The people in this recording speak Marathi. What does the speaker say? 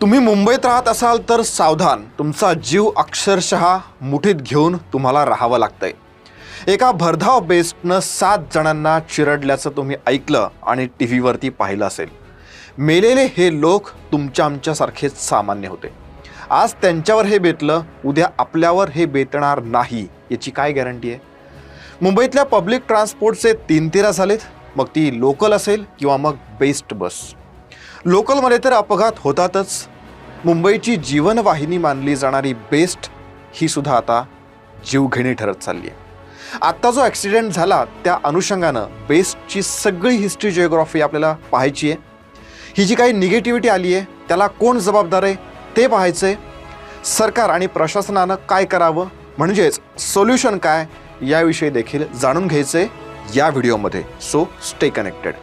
तुम्ही मुंबईत राहत असाल तर सावधान, तुमचा जीव अक्षरशः मुठीत घेऊन तुम्हाला राहावं लागतंय। एका भरधाव बेस्टनं 7 जणांना चिरडल्याचं तुम्ही ऐकलं आणि टीव्हीवरती पाहिलं असेल। मेलेले हे लोक तुमच्या आमच्यासारखेच सामान्य होते। आज त्यांच्यावर हे बेतलं, उद्या आपल्यावर हे बेतणार नाही याची काय गॅरंटी आहे? मुंबईतल्या पब्लिक ट्रान्सपोर्टचे 3 तिरा झालेत, मग ती लोकल असेल किंवा मग बेस्ट बस। लोकलमध्ये तर अपघात होतातच, मुंबईची जीवनवाहिनी मानली जाणारी बेस्ट ही सुद्धा आता जीवघेणी ठरत चालली आहे। आत्ता जो ॲक्सिडेंट झाला त्या अनुषंगानं बेस्टची सगळी हिस्ट्री जिओग्राफी आपल्याला पाहायची आहे। ही जी काही निगेटिव्हिटी आली आहे त्याला कोण जबाबदार आहे ते पाहायचं आहे। सरकार आणि प्रशासनानं काय करावं, म्हणजेच सोल्युशन काय याविषयी देखील जाणून घ्यायचं आहे या व्हिडिओमध्ये। So stay connected.